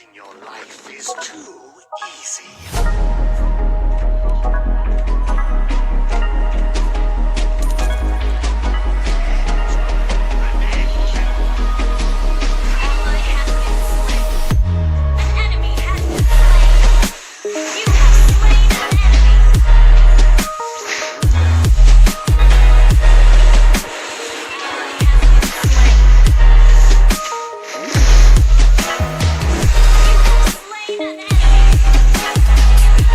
Thinking your life is too easy. Ally has been slain. An enemy has been slain. You have slain an enemy. Ally has been slain. You have slain an enemy.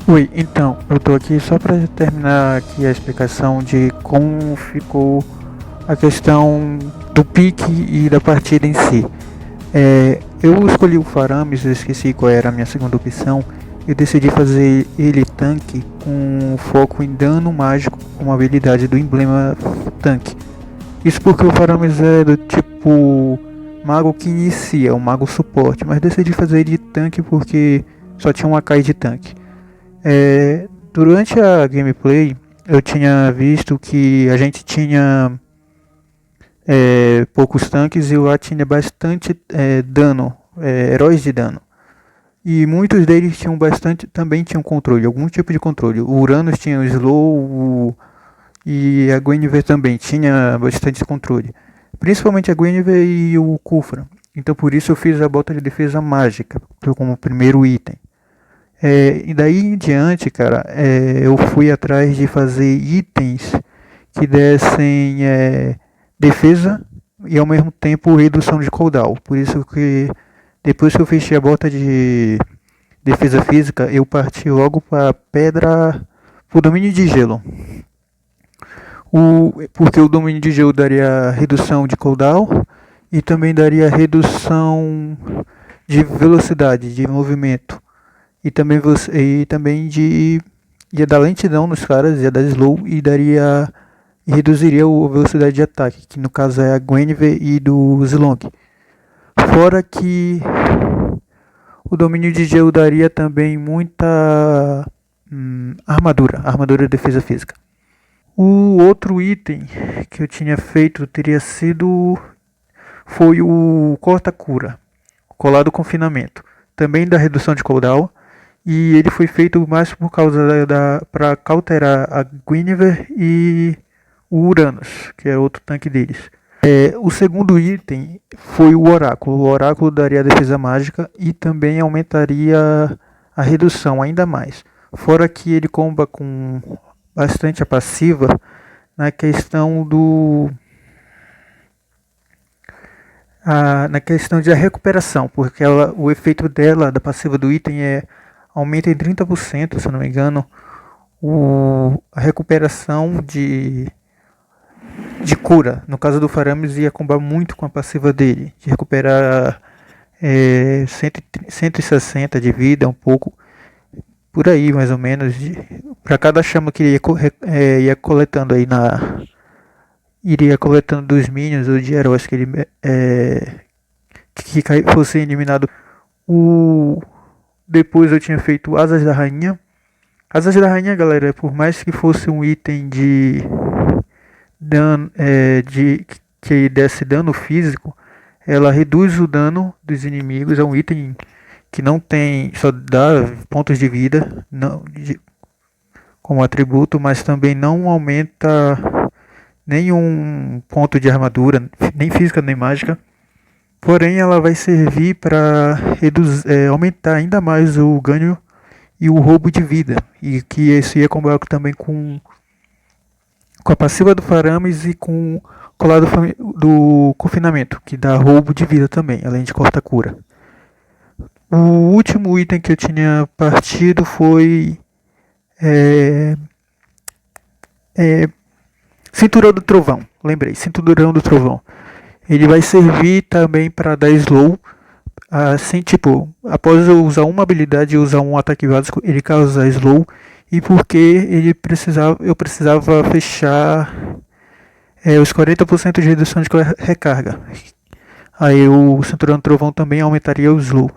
Oi, então, eu tô aqui só para terminar aqui a explicação de como ficou a questão do pique e da partida em si. Eu escolhi o Faramis, eu esqueci qual era a minha segunda opção. Eu decidi fazer ele tanque com foco em dano mágico com uma habilidade do emblema tanque. Isso porque o Faramis é do tipo mago que inicia, um mago suporte, mas decidi fazer ele de tanque porque só tinha uma AK de tanque. Durante a gameplay eu tinha visto que a gente tinha poucos tanques e o A tinha bastante dano, heróis de dano. E muitos deles tinham bastante, também tinham controle, algum tipo de controle. O Uranus tinha o slow e a Guinevere também tinha bastante controle. Principalmente a Guinevere e o Kufra. Então por isso eu fiz a bota de defesa mágica como primeiro item. E daí em diante, cara, eu fui atrás de fazer itens que dessem defesa e ao mesmo tempo redução de cooldown. Por isso que depois que eu fechei a bota de defesa física, eu parti logo para pedra, o domínio de gelo. Porque o domínio de gelo daria redução de cooldown e também daria redução de velocidade de movimento. E também ia dar lentidão nos caras, ia dar slow e reduziria a velocidade de ataque, que no caso é a Guinevere e do Zilong. Fora que o domínio de gelo daria também muita armadura de defesa física. O outro item que eu tinha feito foi o corta-cura, colado confinamento, também da redução de cooldown. E ele foi feito mais por causa para cauterar a Guinevere e o Uranus, que é outro tanque deles. O segundo item foi o Oráculo. O Oráculo daria a defesa mágica e também aumentaria a redução ainda mais. Fora que ele comba com bastante a passiva na questão na questão de recuperação, porque o efeito dela, da passiva do item, aumenta em 30%, se não me engano, a recuperação de cura. No caso do Faramis, ia combar muito com a passiva dele, de recuperar 160 de vida, um pouco por aí mais ou menos, para cada chama que ele ia coletando aí iria coletando dos minions ou de heróis que ele que fosse eliminado. Depois eu tinha feito Asas da Rainha. Asas da Rainha, galera, por mais que fosse um item de dano, que desse dano físico, ela reduz o dano dos inimigos. É um item que não tem, só dá pontos de vida como atributo, mas também não aumenta nenhum ponto de armadura, nem física nem mágica. Porém, ela vai servir para aumentar ainda mais o ganho e o roubo de vida. E que isso ia combinar também com a passiva do Faramis e com o colar do confinamento, que dá roubo de vida também, além de corta-cura. O último item que eu tinha partido foi Cinturão do Trovão. Lembrei, Cinturão do Trovão. Ele vai servir também para dar slow. Assim, tipo, após eu usar uma habilidade e usar um ataque básico, ele causa slow. E porque eu precisava fechar os 40% de redução de recarga. Aí o Cinturão do Trovão também aumentaria o slow.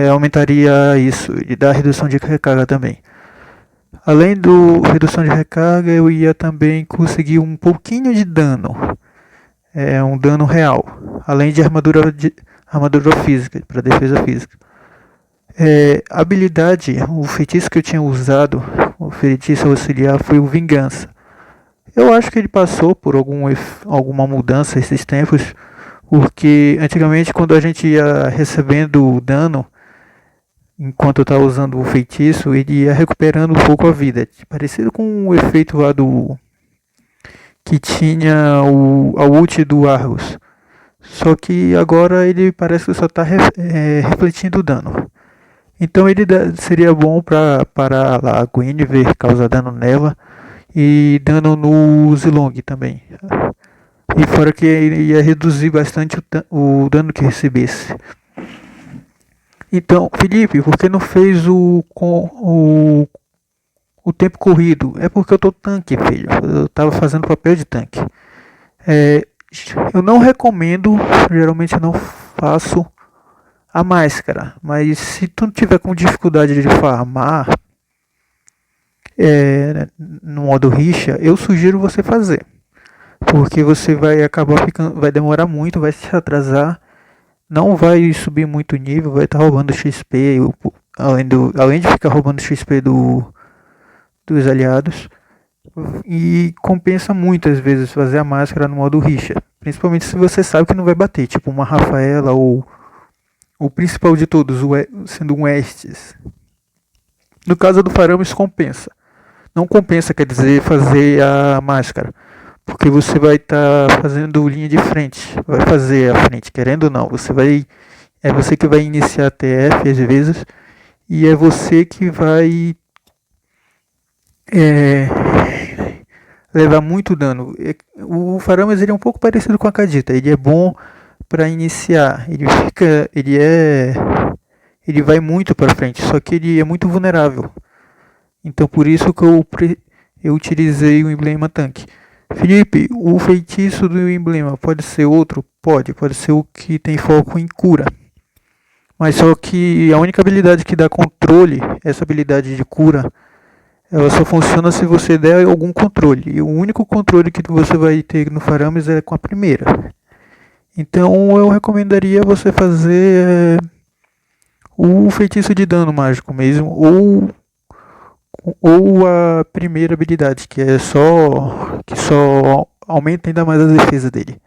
Aumentaria isso e dá redução de recarga também. Além do redução de recarga, eu ia também conseguir um pouquinho de dano. Um dano real. Além de armadura física, para defesa física. Habilidade, o feitiço que eu tinha usado, o feitiço auxiliar, foi o Vingança. Eu acho que ele passou por alguma mudança esses tempos, porque antigamente quando a gente ia recebendo dano, enquanto eu estava usando o feitiço, ele ia recuperando um pouco a vida, parecido com o efeito lá que tinha a ult do Argus. Só que agora ele parece que só está refletindo o dano. Então seria bom para parar lá a Guinevere, causar dano nela e dano no Zilong também. E fora que ia reduzir bastante o dano que recebesse. Então, Felipe, por que não fez o tempo corrido? É porque eu tô tanque, filho. Eu tava fazendo papel de tanque. Eu não recomendo, geralmente eu não faço a máscara, mas se tu não tiver com dificuldade de farmar no modo rixa, eu sugiro você fazer, porque você vai acabar ficando, vai demorar muito, vai se atrasar, não vai subir muito nível, vai estar roubando XP, além de ficar roubando XP dos aliados, e compensa muitas vezes fazer a máscara no modo rixa, principalmente se você sabe que não vai bater, tipo uma Rafaela ou o principal de todos, sendo um Estes. No caso do Faramis compensa. Não compensa, quer dizer, fazer a máscara, porque você vai estar fazendo linha de frente, vai fazer a frente, querendo ou não. É você que vai iniciar a TF às vezes, e é você que vai levar muito dano. O Faramis ele é um pouco parecido com a Kadita, ele é bom para iniciar, ele vai muito para frente, só que ele é muito vulnerável. Então por isso que eu utilizei o emblema tanque. Felipe, o feitiço do emblema pode ser outro? Pode ser o que tem foco em cura. Mas só que a única habilidade que dá controle, essa habilidade de cura, ela só funciona se você der algum controle. E o único controle que você vai ter no Faramis é com a primeira. Então eu recomendaria você fazer o feitiço de dano mágico mesmo, ou a primeira habilidade, que só aumenta ainda mais a defesa dele.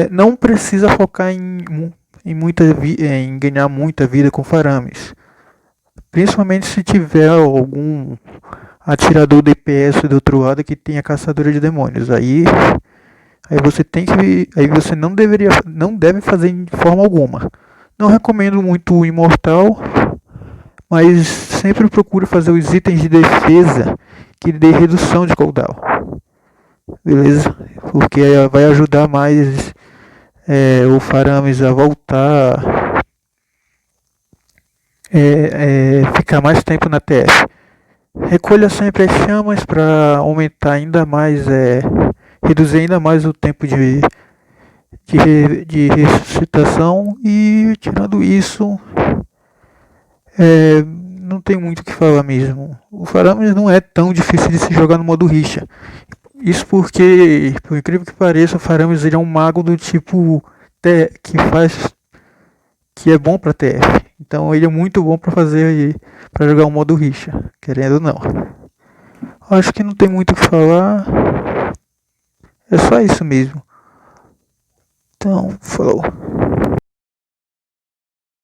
Não precisa focar em ganhar muita vida com Faramis, principalmente se tiver algum atirador DPS do outro lado que tenha caçadora de demônios. Aí você não deve fazer de forma alguma. Não recomendo muito o imortal, mas sempre procure fazer os itens de defesa que dê redução de cooldown. Beleza? Porque vai ajudar mais o Faramis a voltar, ficar mais tempo na TF. Recolha sempre as chamas para aumentar ainda mais, reduzir ainda mais o tempo de ressuscitação. E tirando isso, não tem muito o que falar mesmo. O Faramis não é tão difícil de se jogar no modo rixa. Isso porque, por incrível que pareça, o Faramis ele é um mago do tipo que é bom para TF. Então ele é muito bom para jogar o modo rixa, querendo ou não. Acho que não tem muito o que falar. É só isso mesmo. Então, falou.